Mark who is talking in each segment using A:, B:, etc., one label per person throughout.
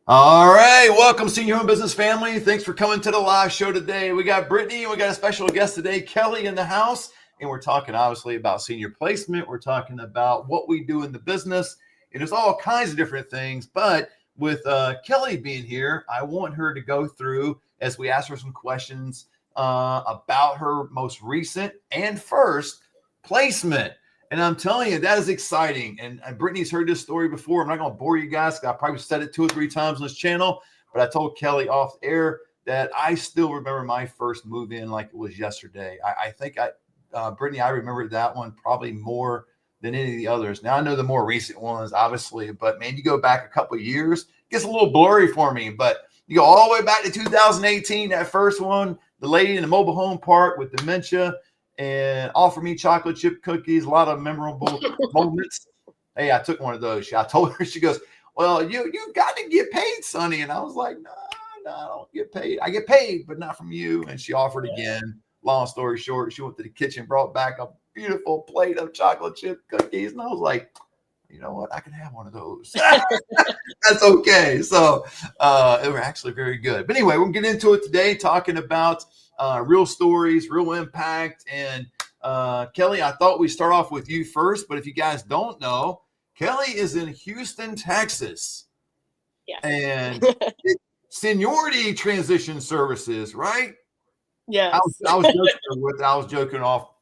A: All right, welcome Senior Home Business family. Thanks for coming to the live show today. We got Brittany and we got a special guest today, Kelly, in the house. And we're talking obviously about senior placement. We're talking about what we do in the business. And there's all kinds of different things. But with Kelly being here, I want her to go through as we ask her some questions about her most recent and first placement. And I'm telling you, that is exciting. And Brittany's heard this story before. I'm not going to bore you guys. I probably said it 2 or 3 times on this channel, but I told Kelly off air that I still remember my first move in like it was yesterday. I think Brittany, I remember that one probably more than any of the others. Now I know the more recent ones, obviously, but man, you go back a couple of years, it gets a little blurry for me. But you go all the way back to 2018, that first one, the lady in the mobile home park with dementia and offer me chocolate chip cookies, a lot of memorable moments. Hey, I took one of those. I told her, she goes, well, you got to get paid, Sonny. And I was like, no, I don't get paid. I get paid, but not from you. And she offered again. Long story short, she went to the kitchen, brought back a beautiful plate of chocolate chip cookies. And I was like, you know what? I can have one of those. That's okay. So they were actually very good. But anyway, we'll get into it today, talking about real stories, real impact. And Kelly, I thought we'd start off with you first. But if you guys don't know, Kelly is in Houston, Texas.
B: Yes.
A: And seniority transition services, right?
B: Yes.
A: I was joking off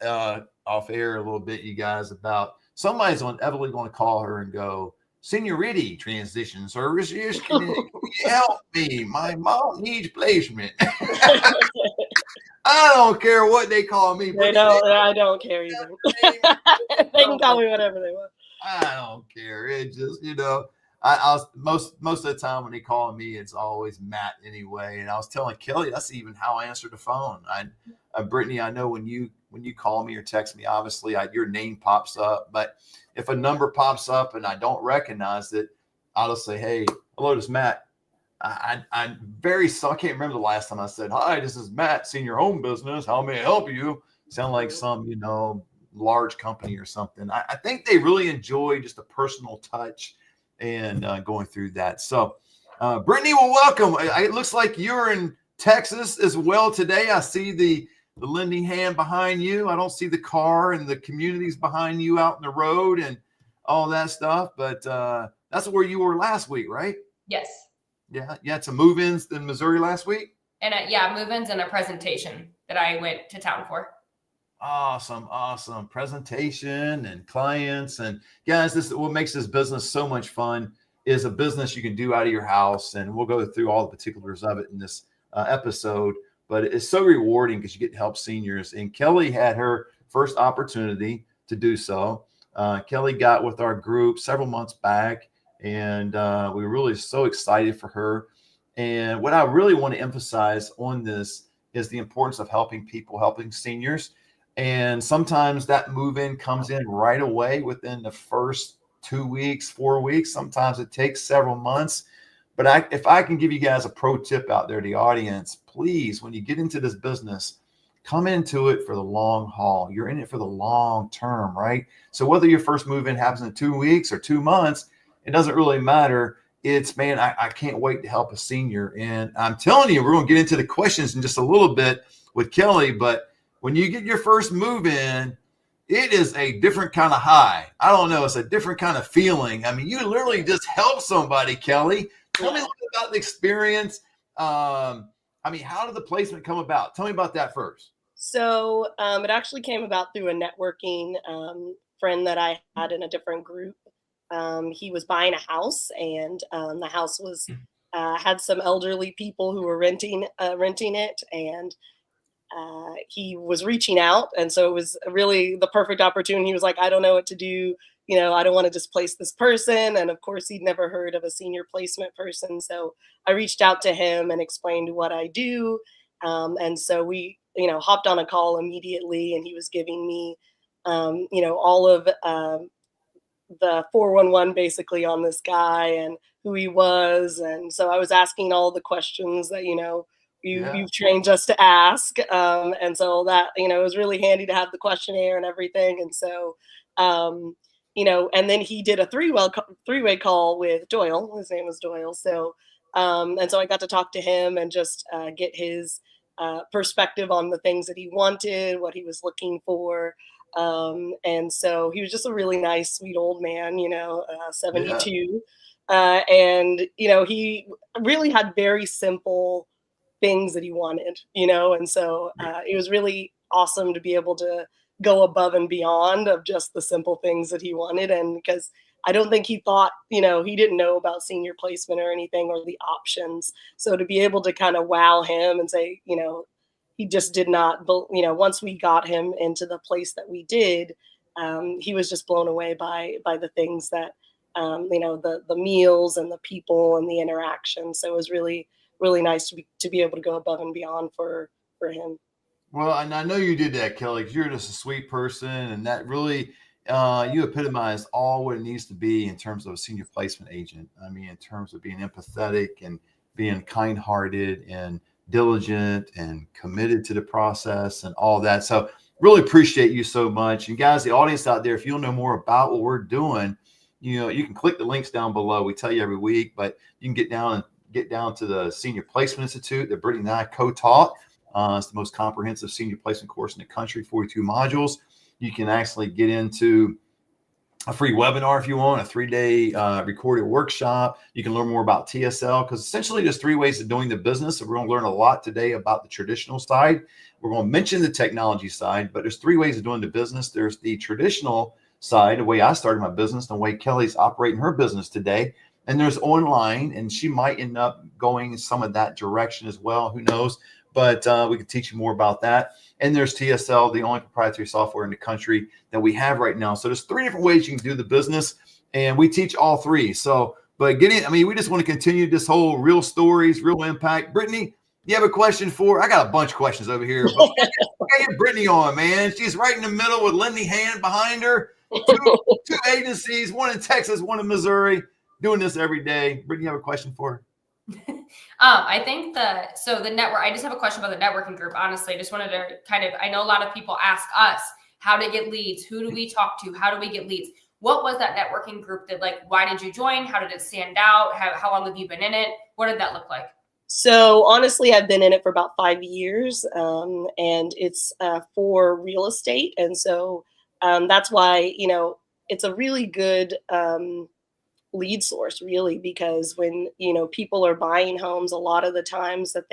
A: air a little bit, you guys, about somebody's inevitably going to call her and go, seniority transition services, can you help me? My mom needs placement. I don't care what they call me.
B: I don't care either. They can call me whatever they want.
A: I don't care. It just, I was most of the time when they call me, it's always Matt anyway. And I was telling Kelly, that's even how I answer the phone. Brittany, I know when you call me or text me, obviously your name pops up. But if a number pops up and I don't recognize it, I'll just say, hey, hello, this is Matt. I can't remember the last time I said, hi, this is Matt, Senior Home Business. How may I help you? Sound like some, large company or something. I think they really enjoy just a personal touch and going through that. So, Brittany, well, welcome. It looks like you're in Texas as well today. I see the lending hand behind you. I don't see the car and the communities behind you out in the road and all that stuff. But that's where you were last week, right?
C: Yes.
A: Yeah. You had some move-ins in Missouri last week?
C: And move-ins and a presentation that I went to town for.
A: Awesome presentation and clients. And guys, this what makes this business so much fun is a business you can do out of your house. And we'll go through all the particulars of it in this episode. But it's so rewarding because you get to help seniors. And Kelly had her first opportunity to do so. Kelly got with our group several months back, and we were really so excited for her. And what I really want to emphasize on this is the importance of helping people, helping seniors. And sometimes that move-in comes in right away within the first 2 weeks, 4 weeks. Sometimes it takes several months. But if I can give you guys a pro tip out there, the audience, please, when you get into this business, come into it for the long haul. You're in it for the long term, right? So whether your first move-in happens in 2 weeks or 2 months, it doesn't really matter. It's, man, I can't wait to help a senior. And I'm telling you, we're going to get into the questions in just a little bit with Kelly, but when you get your first move in, it is a different kind of high. I don't know. It's a different kind of feeling. I mean, you literally just help somebody, Kelly. Tell me a little bit about the experience. How did the placement come about? Tell me about that first.
B: So it actually came about through a networking friend that I had in a different group. He was buying a house, and the house was had some elderly people who were renting it, and he was reaching out. And so it was really the perfect opportunity. He was like, I don't know what to do. I don't want to displace this person. And of course, he'd never heard of a senior placement person. So I reached out to him and explained what I do. And so we, hopped on a call immediately, and he was giving me, all of the 411 basically on this guy and who he was. And so I was asking all the questions that, you've trained us to ask. And so that, it was really handy to have the questionnaire and everything. And so and then he did a three-way call with Doyle. His name was Doyle. So, and so I got to talk to him and just get his perspective on the things that he wanted, what he was looking for. And so he was just a really nice, sweet old man, 72. And, he really had very simple things that he wanted, and so it was really awesome to be able to go above and beyond of just the simple things that he wanted. And because I don't think he thought, he didn't know about senior placement or anything or the options. So to be able to kind of wow him and say, he just did not, once we got him into the place that we did, he was just blown away by the things that, the meals and the people and the interaction. So it was really, really nice to be able to go above and beyond for him.
A: Well, and I know you did that, Kelly, because you're just a sweet person, and that really you epitomized all what it needs to be in terms of a senior placement agent. I mean, in terms of being empathetic and being kind-hearted and diligent and committed to the process and all that. So really appreciate you so much. And guys, the audience out there, if you'll know more about what we're doing, you can click the links down below. We tell you every week, but you can get down to the Senior Placement Institute that Brittany and I co-taught. It's the most comprehensive senior placement course in the country, 42 modules. You can actually get into a free webinar if you want, a 3-day recorded workshop. You can learn more about TSL, because essentially there's 3 ways of doing the business. So we're going to learn a lot today about the traditional side. We're going to mention the technology side, but there's 3 ways of doing the business. There's the traditional side, the way I started my business, the way Kelly's operating her business today. And there's online, and she might end up going some of that direction as well. Who knows? But we can teach you more about that. And there's TSL, the only proprietary software in the country that we have right now. So there's 3 different ways you can do the business, and we teach all 3. So, but we just want to continue this whole real stories, real impact. Brittany, you have a question I got a bunch of questions over here. But get Brittany on, man. She's right in the middle with Lindy Hand behind her. 2 agencies, one in Texas, one in Missouri, doing this every day. Brittany, you have a question for her?
C: I think the network, I just have a question about the networking group. Honestly, I just wanted to I know a lot of people ask us how to get leads. Who do we talk to? How do we get leads? What was that networking group why did you join? How did it stand out? How long have you been in it? What did that look like?
B: So honestly, I've been in it for about 5 years, and it's for real estate. And so that's why, it's a really good lead source, really, because when people are buying homes, a lot of the times that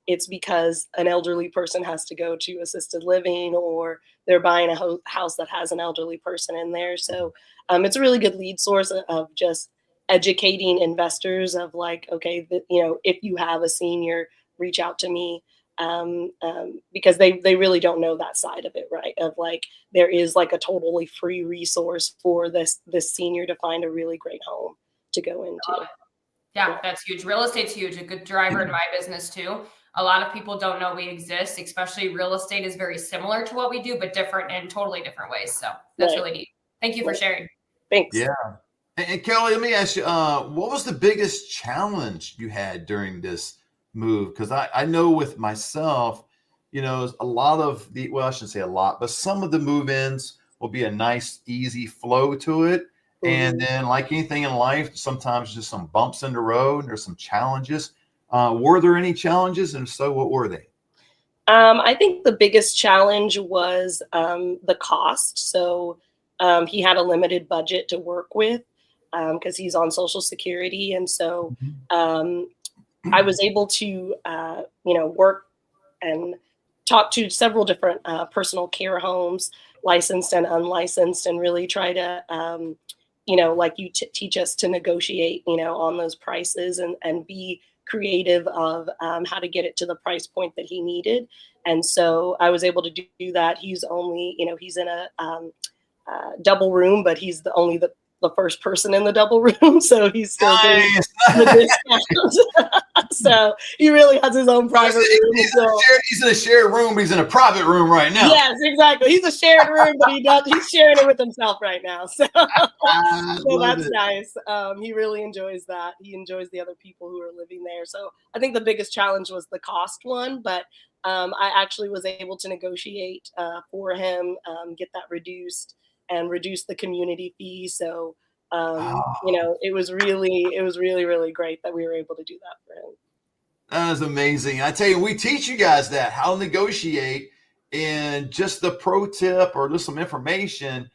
B: it's because an elderly person has to go to assisted living, or they're buying a house that has an elderly person in there. So it's a really good lead source of just educating investors of okay, if you have a senior, reach out to me. Because they really don't know that side of it, right? Of there is a totally free resource for this senior to find a really great home to go into.
C: Yeah, that's huge. Real estate's huge. A good driver in my business too. A lot of people don't know we exist, especially real estate is very similar to what we do, but different in totally different ways. So that's really neat. Thank you for sharing.
B: Thanks.
A: Yeah. And Kelly, let me ask you, what was the biggest challenge you had during this move? Because I know with myself, a lot of I shouldn't say a lot, but some of the move-ins will be a nice, easy flow to it. Mm-hmm. And then like anything in life, sometimes just some bumps in the road, and there's some challenges. Were there any challenges? And if so, what were they?
B: I think the biggest challenge was the cost. So he had a limited budget to work with because he's on Social Security. And so I was able to, work and talk to several different personal care homes, licensed and unlicensed, and really try to, teach us to negotiate, on those prices and be creative of how to get it to the price point that he needed. And so I was able to do that. He's only, he's in a double room, but he's only the first person in the double room. So he's still getting the discount. So he really has his own private room.
A: He's in a shared room, but he's in a private room right now.
B: Yes, exactly. He's a shared room, but he's sharing it with himself right now. So, that's nice. He really enjoys that. He enjoys the other people who are living there. So I think the biggest challenge was the cost one, but I actually was able to negotiate for him, get that reduced. and reduce the community fee. So,
A: Oh,
B: it was really, really great that we were able to do that for him.
A: that is amazing. I tell you, we teach you guys that how to negotiate, and just the pro tip or just some information.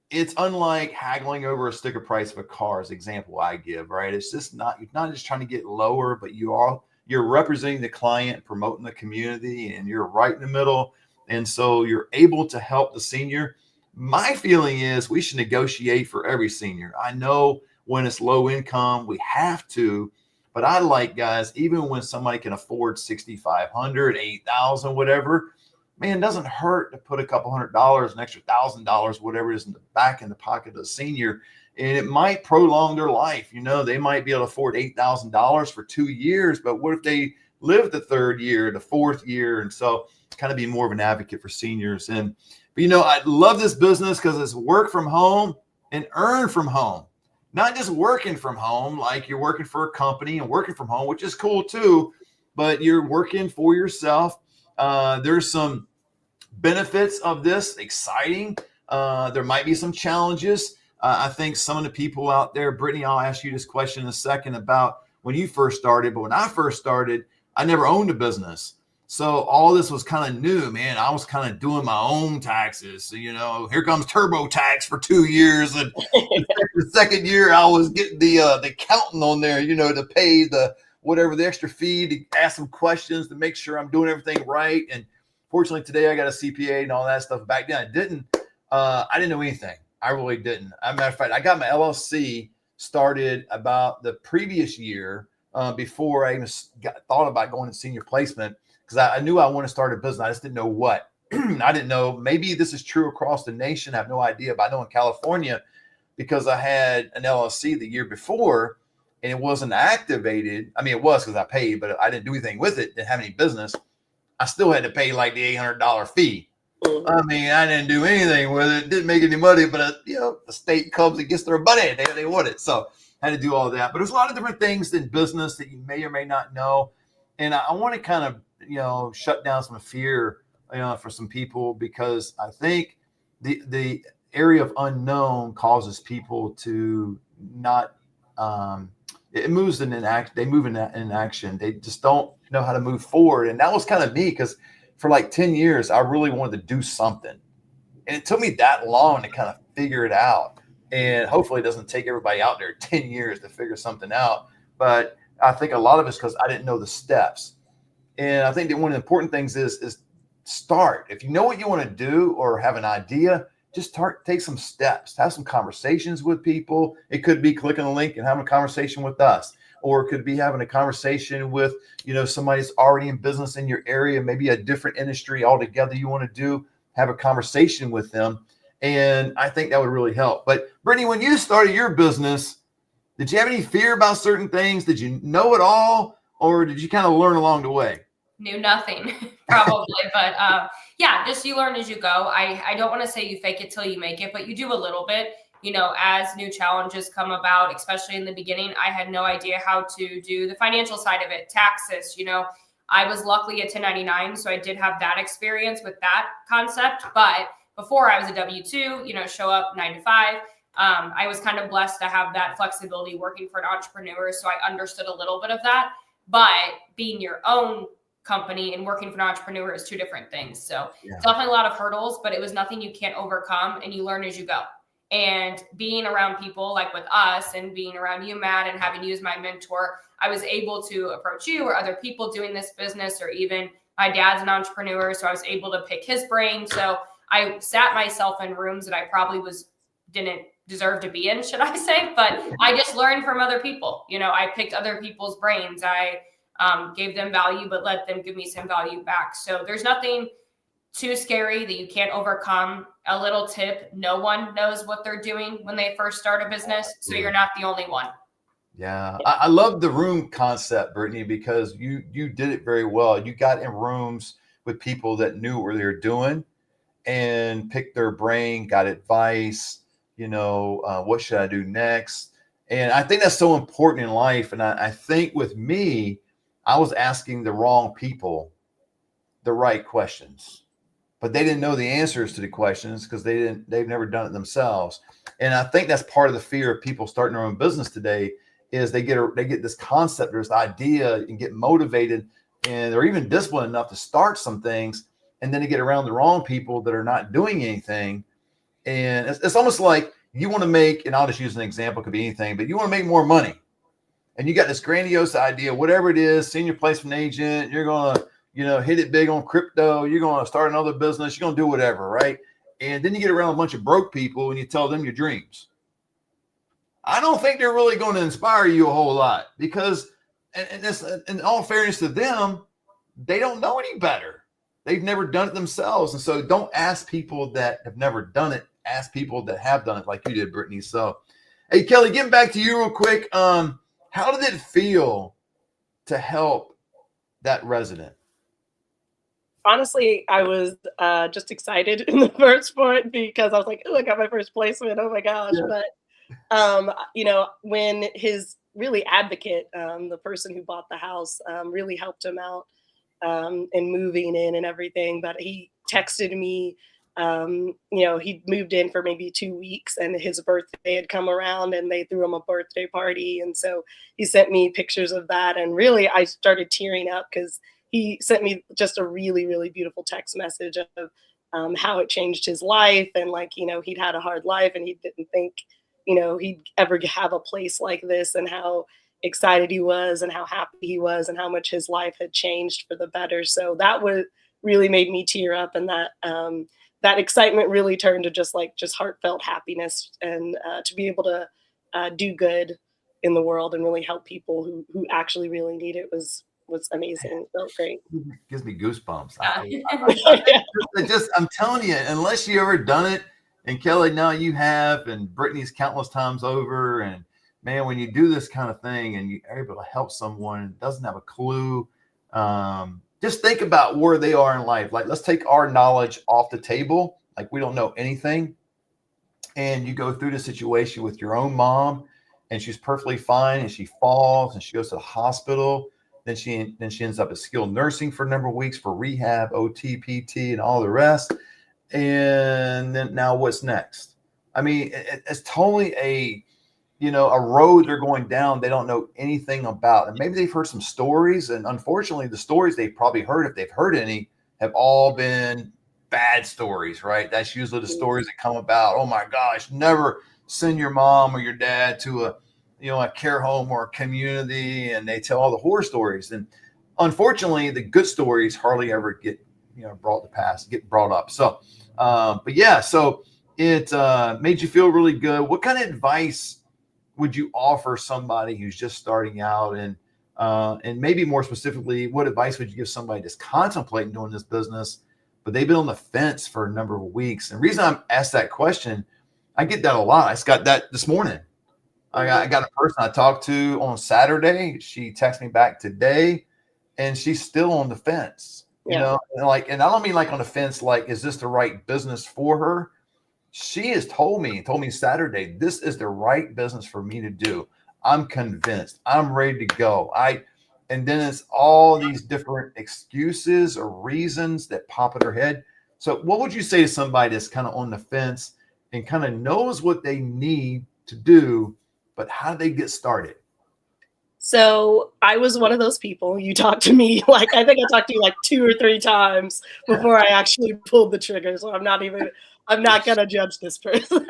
A: It's unlike haggling over a sticker price of a car, as example I give, right? It's just not, you're not just trying to get lower, but you're representing the client, promoting the community, and you're right in the middle. And so you're able to help the senior. My feeling is we should negotiate for every senior. I know when it's low income, we have to, but I like, guys, even when somebody can afford 6,500, 8,000, whatever, man, it doesn't hurt to put a couple $100, an extra $1,000, whatever it is, in the pocket of the senior, and it might prolong their life. They might be able to afford $8,000 for 2 years, but what if they live the third year, the fourth year? And so, kind of be more of an advocate for seniors. But I love this business because it's work from home and earn from home, not just working from home like you're working for a company and working from home, which is cool too, but you're working for yourself. There's some benefits of this, exciting. There might be some challenges. I think some of the people out there, Brittany, I'll ask you this question in a second about when you first started, but when I first started, I never owned a business. So all this was kind of new, man. I was kind of doing my own taxes. So, here comes TurboTax for 2 years. And the second year I was getting the accountant on there, to pay the extra fee, to ask some questions to make sure I'm doing everything right. And fortunately today I got a CPA and all that stuff. Back then I didn't know anything. I really didn't. As a matter of fact, I got my LLC started about the previous year, before I even thought about going to senior placement, because I knew I wanted to start a business. I just didn't know what. I didn't know. Maybe this is true across the nation. I have no idea. But I know in California, because I had an LLC the year before and it wasn't activated. I mean, it was because I paid, but I didn't do anything with it. Didn't have any business. I still had to pay like the $800 fee. I mean, I didn't do anything with it. Didn't make any money, but the state comes and gets their money. They want it. So I had to do all that. But there's a lot of different things in business that you may or may not know. And I want to kind of, shut down some fear, for some people, because I think the area of unknown causes people to not, it moves in inaction. They move in inaction. They just don't know how to move forward. And that was kind of me, because for like 10 years, I really wanted to do something. And it took me that long to kind of figure it out. And hopefully it doesn't take everybody out there 10 years to figure something out. But I think a lot of it's because I didn't know the steps. And I think that one of the important things is start. If you know what you want to do or have an idea, just take some steps, have some conversations with people. It could be clicking a link and having a conversation with us, or it could be having a conversation with, somebody that's already in business in your area, maybe a different industry altogether you want to do, have a conversation with them. And I think that would really help. But Brittany, when you started your business, did you have any fear about certain things? Did you know it all, or did you kind of learn along the way?
C: Knew nothing, probably. But yeah, just you learn as you go. I don't want to say you fake it till you make it, but you do a little bit. As new challenges come about, especially in the beginning, I had no idea how to do the financial side of it, taxes. I was luckily a 1099, so I did have that experience with that concept. But before I was a W-2, show up 9 to 5. I was kind of blessed to have that flexibility working for an entrepreneur, so I understood a little bit of that. But being your own company and working for an entrepreneur is two different things. So It's definitely a lot of hurdles, but it was nothing you can't overcome, and you learn as you go. And being around people like with us and being around you, Matt, and having you as my mentor, I was able to approach you or other people doing this business, or even my dad's an entrepreneur, so I was able to pick his brain. So I sat myself in rooms that I probably didn't deserve to be in, should I say, but I just learned from other people. I picked other people's brains. I gave them value, but let them give me some value back. So there's nothing too scary that you can't overcome. A little tip: no one knows what they're doing when they first start a business, so you're not the only one.
A: Yeah, I love the room concept, Brittany, because you did it very well. You got in rooms with people that knew what they were doing and picked their brain, got advice, what should I do next? And I think that's so important in life. And I think with me, I was asking the wrong people the right questions. but they didn't know the answers to the questions because they've never done it themselves. And I think that's part of the fear of people starting their own business today is they get this concept or this idea and get motivated and they're even disciplined enough to start some things. And then they get around the wrong people that are not doing anything. And it's almost like you want to make, and I'll just use an example, it could be anything, but you want to make more money. And you got this grandiose idea, whatever it is, senior placement agent, you're going to, hit it big on crypto. You're going to start another business. You're going to do whatever, right? And then you get around a bunch of broke people and you tell them your dreams. I don't think they're really going to inspire you a whole lot because, and this, in all fairness to them, they don't know any better. They've never done it themselves. And so don't ask people that have never done it. Ask people that have done it like you did, Brittany. So, hey, Kelly, getting back to you real quick. How did it feel to help that resident?
B: Honestly, I was just excited in the first part because I was like, oh, I got my first placement. Oh my gosh.
A: Yeah.
B: But, when his really advocate, the person who bought the house, really helped him out in moving in and everything. But he texted me, he'd moved in for maybe 2 weeks and his birthday had come around and they threw him a birthday party. And so he sent me pictures of that. And really, I started tearing up because he sent me just a really, really beautiful text message of how it changed his life. And he'd had a hard life and he didn't think, he'd ever have a place like this and how excited he was and how happy he was and how much his life had changed for the better. So that really made me tear up, and that excitement really turned to just heartfelt happiness and to be able to do good in the world and really help people who actually really need it was amazing. It felt great.
A: It gives me goosebumps.
B: Yeah.
A: I'm telling you, unless you ever done it, and Kelly, now you have, and Brittany's countless times over. And man, when you do this kind of thing and you're able to help someone and doesn't have a clue, just think about where they are in life. Like, let's take our knowledge off the table. Like, we don't know anything. And you go through the situation with your own mom and she's perfectly fine and she falls and she goes to the hospital. Then she ends up at skilled nursing for a number of weeks for rehab, OT, PT, and all the rest. And then now what's next? I mean, it's totally a road they're going down they don't know anything about. And maybe they've heard some stories. And unfortunately, the stories they've probably heard, if they've heard any, have all been bad stories, right? That's usually the stories that come about. Oh my gosh, never send your mom or your dad to a care home or a community. And they tell all the horror stories. And unfortunately, the good stories hardly ever get brought up. So, but yeah, so it made you feel really good. What kind of advice would you offer somebody who's just starting out, and maybe more specifically, what advice would you give somebody that's contemplating doing this business, but they've been on the fence for a number of weeks? And the reason I'm asked that question, I get that a lot. I just got that this morning. I got a person I talked to on Saturday. She texted me back today, and she's still on the fence.
B: Yeah.
A: And I don't mean like on the fence, like, is this the right business for her? She has told me Saturday, this is the right business for me to do. I'm convinced. I'm ready to go. And then it's all these different excuses or reasons that pop in her head. So what would you say to somebody that's kind of on the fence and kind of knows what they need to do, but how do they get started?
B: So I was one of those people. You talked to me I think I talked to you 2 or 3 times before I actually pulled the trigger. So I'm not going to judge this person.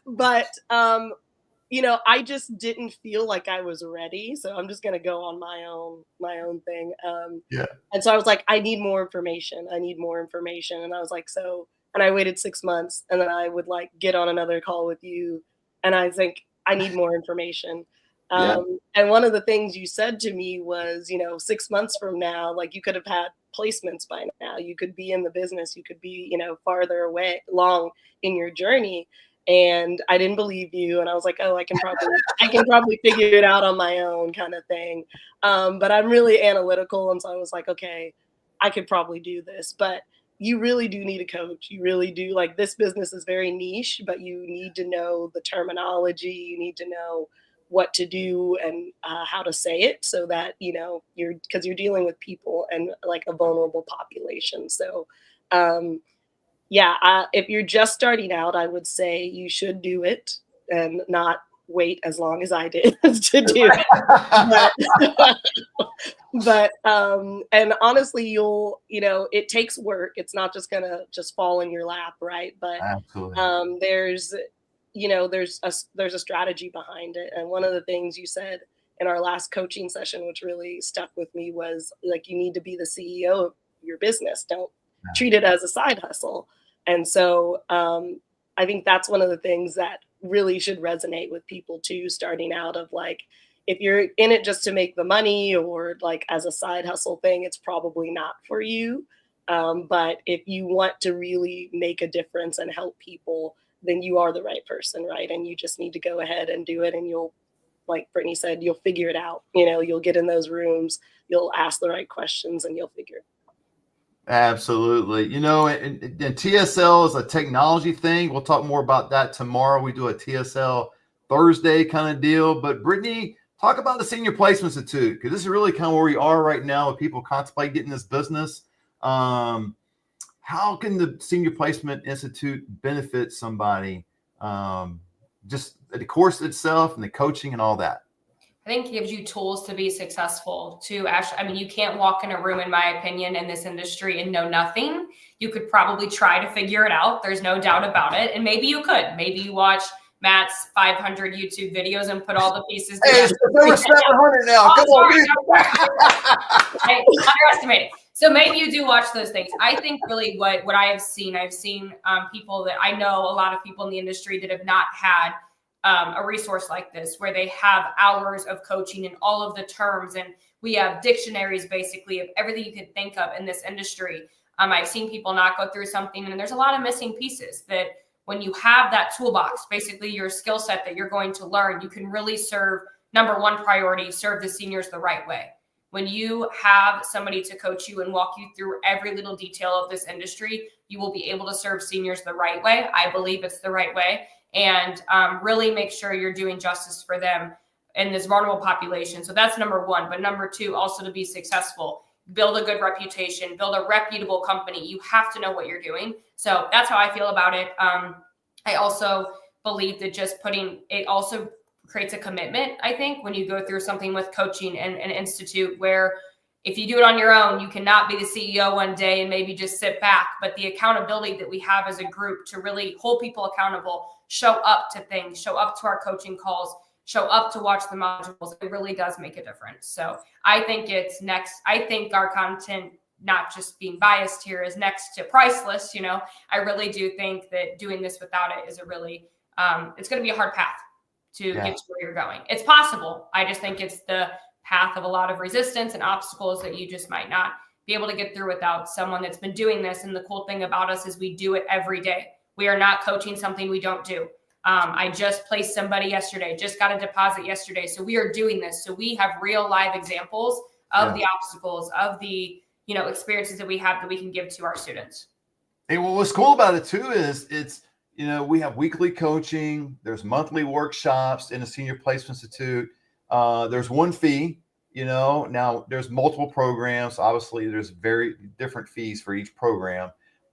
B: But I just didn't feel like I was ready. So I'm just going to go on my own thing. And so I was like, I need more information. And I was like, and I waited 6 months, and then I would get on another call with you. And I think I need more information. And one of the things you said to me was, 6 months from now, you could have had placements by now. You could be in the business. You could be, farther along in your journey. And I didn't believe you. And I was like, oh, I can probably figure it out on my own kind of thing. But I'm really analytical. And so I was like, okay, I could probably do this. But you really do need a coach. You really do. This business is very niche, but you need to know the terminology. You need to know what to do and how to say it so that, because you're dealing with people and like a vulnerable population. So, if you're just starting out, I would say you should do it and not wait as long as I did to do it. But and honestly, it takes work. It's not just gonna just fall in your lap, right? But
A: Absolutely.
B: there's a strategy behind it. And one of the things you said in our last coaching session, which really stuck with me, was like, you need to be the CEO of your business. Don't treat it as a side hustle. And so I think that's one of the things that really should resonate with people too, starting out, of like, if you're in it just to make the money or like as a side hustle thing, it's probably not for you. But if you want to really make a difference and help people, then you are the right person, right? And you just need to go ahead and do it. And you'll, like Brittany said, you'll figure it out. You'll get in those rooms, you'll ask the right questions, and you'll figure it out.
A: Absolutely. And TSL is a technology thing. We'll talk more about that tomorrow. We do a TSL Thursday kind of deal. But Brittany, talk about the Senior Placement Institute, because this is really kind of where we are right now with people contemplate getting this business. How can the Senior Placement Institute benefit somebody? Just the course itself and the coaching and all that.
C: I think it gives you tools to be successful to actually, you can't walk in a room, in my opinion, in this industry and know nothing. You could probably try to figure it out. There's no doubt about it. And maybe you could. Maybe you watch Matt's 500 YouTube videos and put all the pieces together.
A: Hey, it's over 700 now. Come on.
C: I underestimated. So maybe you do watch those things. I think really what I have seen, people that I know, a lot of people in the industry that have not had a resource like this, where they have hours of coaching and all of the terms. And we have dictionaries basically of everything you could think of in this industry. I've seen people not go through something, and there's a lot of missing pieces that when you have that toolbox, basically your skill set that you're going to learn, you can really serve, number one priority, serve the seniors the right way. When you have somebody to coach you and walk you through every little detail of this industry, you will be able to serve seniors the right way. I believe it's the right way. And really make sure you're doing justice for them in this vulnerable population. So that's number one. But number two, also to be successful, build a good reputation, build a reputable company. You have to know what you're doing. So that's how I feel about it. I also believe that just putting it also creates a commitment. I think when you go through something with coaching and an institute, where if you do it on your own, you cannot be the CEO one day and maybe just sit back. But the accountability that we have as a group to really hold people accountable, show up to things, show up to our coaching calls, show up to watch the modules, it really does make a difference. So I think it's next. I think our content, not just being biased here, is next to priceless. I really do think that doing this without it is a really, it's going to be a hard path to get to where you're going. It's possible. I just think it's the path of a lot of resistance and obstacles that you just might not be able to get through without someone that's been doing this. And the cool thing about us is we do it every day. We are not coaching something we don't do. I just placed somebody yesterday, just got a deposit yesterday. So we are doing this. So we have real live examples of the obstacles, of the experiences that we have that we can give to our students.
A: Hey, well, what's cool about it too is we have weekly coaching. There's monthly workshops in the Senior Placement Institute. There's one fee. Now there's multiple programs. Obviously, there's very different fees for each program.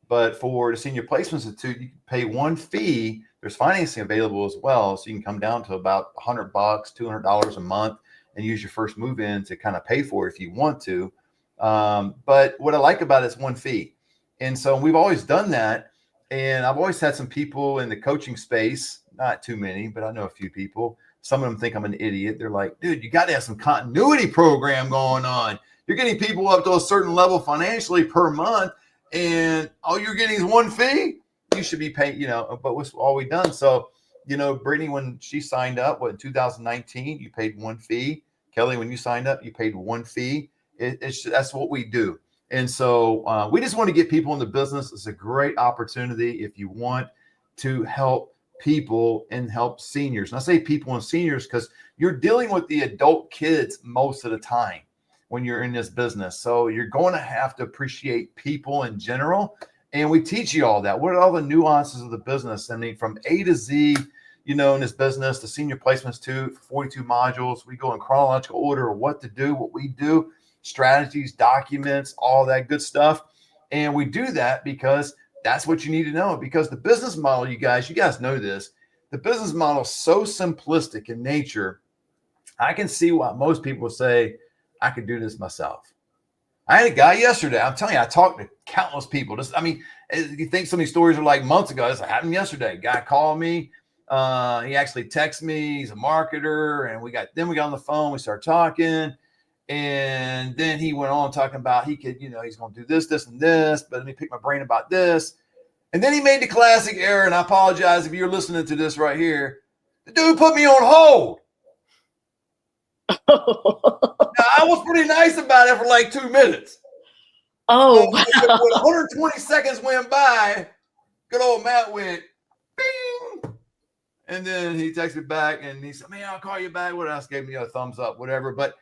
A: But for the Senior Placement Institute, you can pay one fee. There's financing available as well. So you can come down to about $100, $200 a month and use your first move in to kind of pay for it if you want to. But what I like about it is one fee. And so we've always done that. And I've always had some people in the coaching space, not too many, but I know a few people. Some of them think I'm an idiot. They're like, dude, you got to have some continuity program going on. You're getting people up to a certain level financially per month, and all you're getting is one fee. You should be paying, but what's all we done? So, Brittany, when she signed up, in 2019, you paid one fee. Kelly, when you signed up, you paid one fee. That's what we do. And so we just want to get people in the business. It's a great opportunity if you want to help people and help seniors. And I say people and seniors because you're dealing with the adult kids most of the time when you're in this business. So you're going to have to appreciate people in general. And we teach you all that. What are all the nuances of the business? I mean, from A to Z, in this business, the senior placements too, 42 modules. We go in chronological order of what to do, what we do, strategies, documents, all that good stuff. And we do that because that's what you need to know, because the business model, you guys know this, the business model is so simplistic in nature. I can see why most people say, I could do this myself. I had a guy yesterday. I'm telling you, I talked to countless people. You think some of these stories are like months ago. This happened yesterday. Guy called me. He actually texted me. He's a marketer, and we got on the phone. We started talking, and then he went on talking about he could, he's going to do this, this, and this. But let me pick my brain about this. And then he made the classic error, and I apologize if you're listening to this right here. The dude put me on hold. Now, I was pretty nice about it for like 2 minutes.
B: Oh,
A: wow. When 120 seconds went by, good old Matt went, bing. And then he texted back and he said, man, I'll call you back. What else? Gave me a thumbs up, whatever. But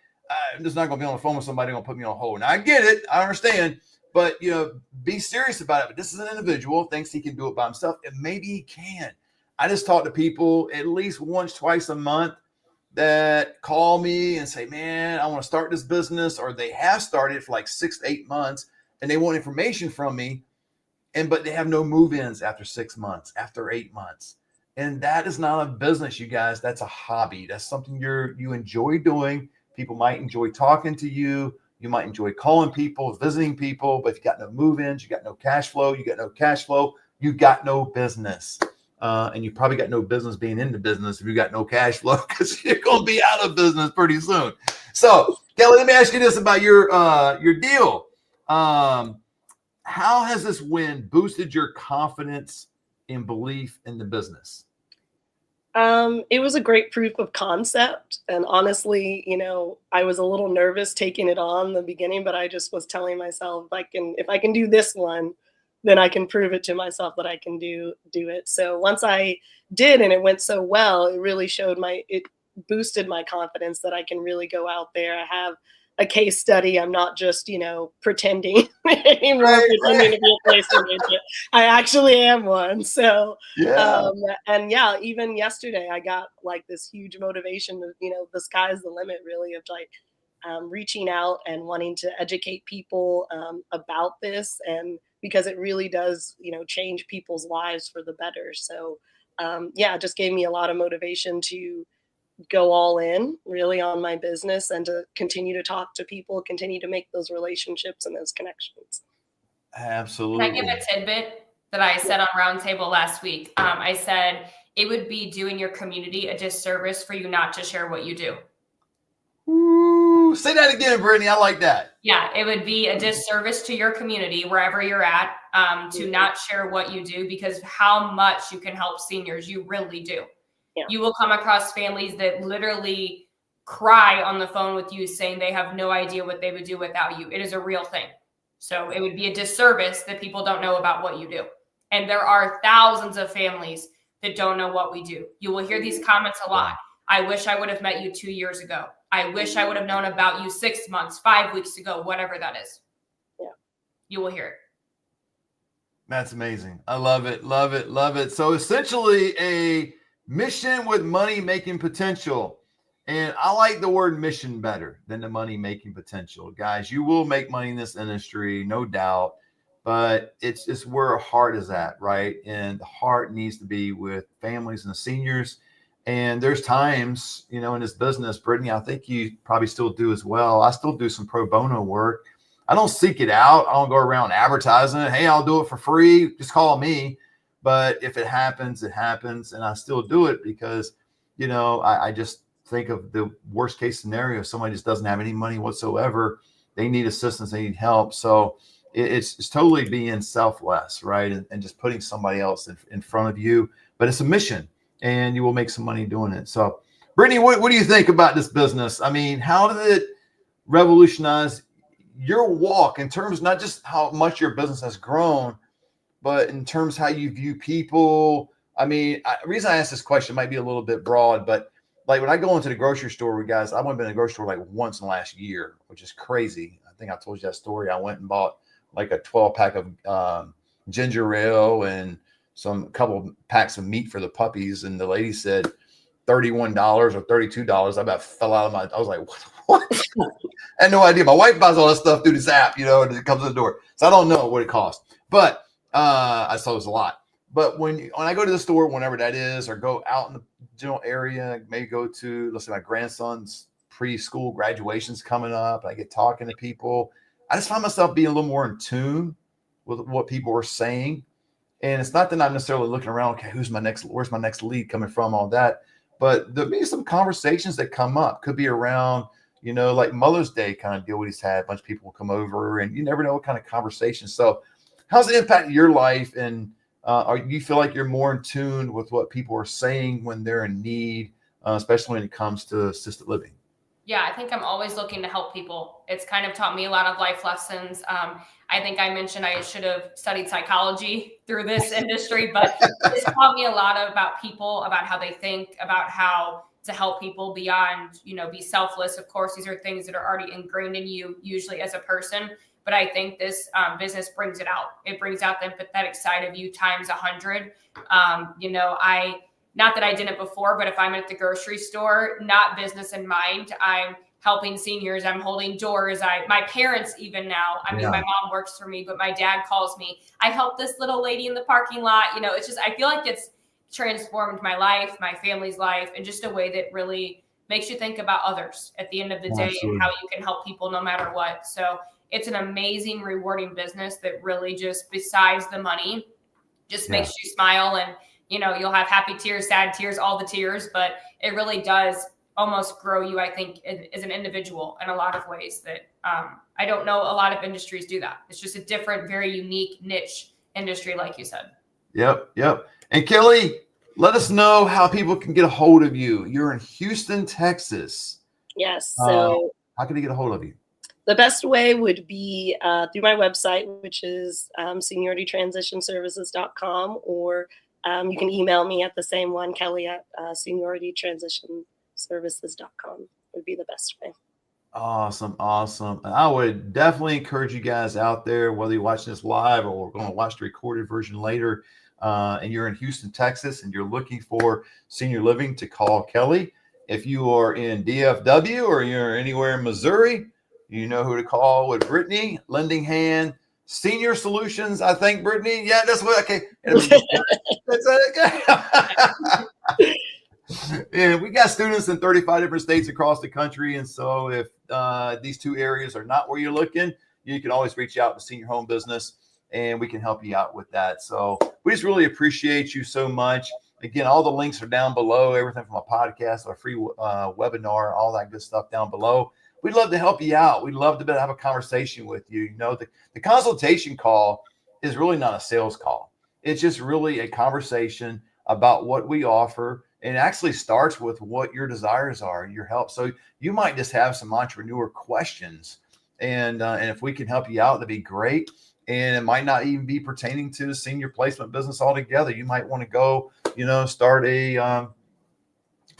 A: I'm just not going to be on the phone with somebody going to put me on hold. Now, I get it. I understand. But, be serious about it. But this is an individual, thinks he can do it by himself. And maybe he can. I just talk to people at least once, twice a month that call me and say, man, I want to start this business, or they have started for like 6 to 8 months and they want information from me. But they have no move-ins after 6 months, after 8 months. And that is not a business, you guys. That's a hobby. That's something you enjoy doing. People might enjoy talking to you. You might enjoy calling people, visiting people, but if you got no move-ins, you got no cash flow, you got no business. And you probably got no business being in the business if you got no cash flow, because you're going to be out of business pretty soon. So, Kelly, let me ask you this about your deal. How has this win boosted your confidence and belief in the business?
B: It was a great proof of concept. And honestly, I was a little nervous taking it on in the beginning, but I just was telling myself, if I can do this one, then I can prove it to myself that I can do it. So once I did, and it went so well, it really it boosted my confidence that I can really go out there. I have a case study. I'm not just, pretending anymore, pretending to be a placement agent. I actually am one. So, even yesterday I got like this huge motivation of, the sky's the limit really, of reaching out and wanting to educate people about this, and because it really does, change people's lives for the better. So, it just gave me a lot of motivation to go all in really on my business and to continue to talk to people, continue to make those relationships and those connections.
A: Absolutely.
C: Can I give a tidbit that I said on Roundtable last week? I said it would be doing your community a disservice for you not to share what you do.
A: Ooh, say that again, Brittany. I like that.
C: Yeah, it would be a disservice to your community, wherever you're at, to not share what you do, because how much you can help seniors, you really do. Yeah. You will come across families that literally cry on the phone with you saying they have no idea what they would do without you. It is a real thing. So it would be a disservice that people don't know about what you do. And there are thousands of families that don't know what we do. You will hear these comments a lot. I wish I would have met you 2 years ago. I wish I would have known about you 6 months, 5 weeks ago, whatever that is. Yeah. You will hear it.
A: That's amazing. I love it. Love it. Love it. So essentially a mission with money-making potential. And I like the word mission better than the money-making potential. Guys, you will make money in this industry, no doubt. But it's just where our heart is at, right? And the heart needs to be with families and seniors. And there's times, in this business, Brittany, I think you probably still do as well. I still do some pro bono work. I don't seek it out. I don't go around advertising it. Hey, I'll do it for free. Just call me. But if it happens, it happens. And I still do it because, I just think of the worst case scenario. Somebody just doesn't have any money whatsoever. They need assistance. They need help. So it's totally being selfless, right? And just putting somebody else in front of you. But it's a mission, and you will make some money doing it. So, Brittany, what do you think about this business? I mean, how did it revolutionize your walk in terms, not just how much your business has grown, but in terms how you view people? I mean, the reason I asked this question might be a little bit broad, but like when I go into the grocery store, guys, I've only been in a grocery store like once in the last year, which is crazy. I think I told you that story. I went and bought like a 12-pack of ginger ale and some couple packs of meat for the puppies, and the lady said $31 or $32. I about fell out of I was like, what? I had no idea. My wife buys all that stuff through this app, and it comes to the door. So I don't know what it costs, but I saw it was a lot. But when I go to the store, whenever that is, or go out in the general area, maybe go to, let's say my grandson's preschool graduation's coming up, I get talking to people. I just find myself being a little more in tune with what people are saying. And it's not that I'm necessarily looking around, okay, where's my next lead coming from, all that. But there'll be some conversations that come up. Could be around, like Mother's Day kind of deal what he's had. A bunch of people will come over, and you never know what kind of conversation. So how's it impact your life? And you feel like you're more in tune with what people are saying when they're in need, especially when it comes to assisted living?
C: Yeah, I think I'm always looking to help people. It's kind of taught me a lot of life lessons. I think I mentioned I should have studied psychology through this industry, but it's taught me a lot about people, about how they think, about how to help people beyond, be selfless. Of course, these are things that are already ingrained in you, usually as a person. But I think this business brings it out. It brings out the empathetic side of you times 100. Not that I did it before, but if I'm at the grocery store, not business in mind, I'm helping seniors. I'm holding doors. My parents even now, my mom works for me, but my dad calls me. I help this little lady in the parking lot. It's just, I feel like it's transformed my life, my family's life, in just a way that really makes you think about others at the end of the day. Absolutely. And how you can help people no matter what. So it's an amazing, rewarding business that really just, besides the money, just makes you smile. And you'll have happy tears, sad tears, all the tears, but it really does almost grow you, I think, as an individual in a lot of ways that I don't know a lot of industries do that. It's just a different, very unique niche industry, like you said.
A: Yep. And Kelly, let us know how people can get a hold of you. You're in Houston, Texas.
B: Yes. So
A: how can they get a hold of you?
B: The best way would be through my website, which is senioritytransitionservices.com, or you can email me at the same one, Kelly at senioritytransitionservices.com would be the best way.
A: Awesome. I would definitely encourage you guys out there, whether you're watching this live or we're going to watch the recorded version later, and you're in Houston, Texas, and you're looking for senior living, to call Kelly. If you are in DFW or you're anywhere in Missouri, you know who to call with Brittany, Lending Hand Senior Solutions. I think, Brittany. Yeah, that's what. Okay. And we got students in 35 different states across the country. And so if these two areas are not where you're looking, you can always reach out to Senior Home Business, and we can help you out with that. So we just really appreciate you so much. Again, all the links are down below, everything from a podcast, a free webinar, all that good stuff down below. We'd love to help you out. We'd love to have a conversation with you. The consultation call is really not a sales call. It's just really a conversation about what we offer. And it actually starts with what your desires are, your help. So you might just have some entrepreneur questions. And if we can help you out, that'd be great. And it might not even be pertaining to the senior placement business altogether. You might want to go, start a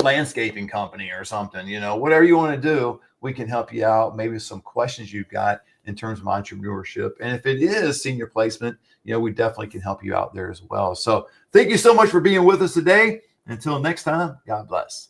A: landscaping company or something, whatever you want to do. We can help you out. Maybe some questions you've got in terms of entrepreneurship. And if it is senior placement, we definitely can help you out there as well. So thank you so much for being with us today. Until next time, God bless.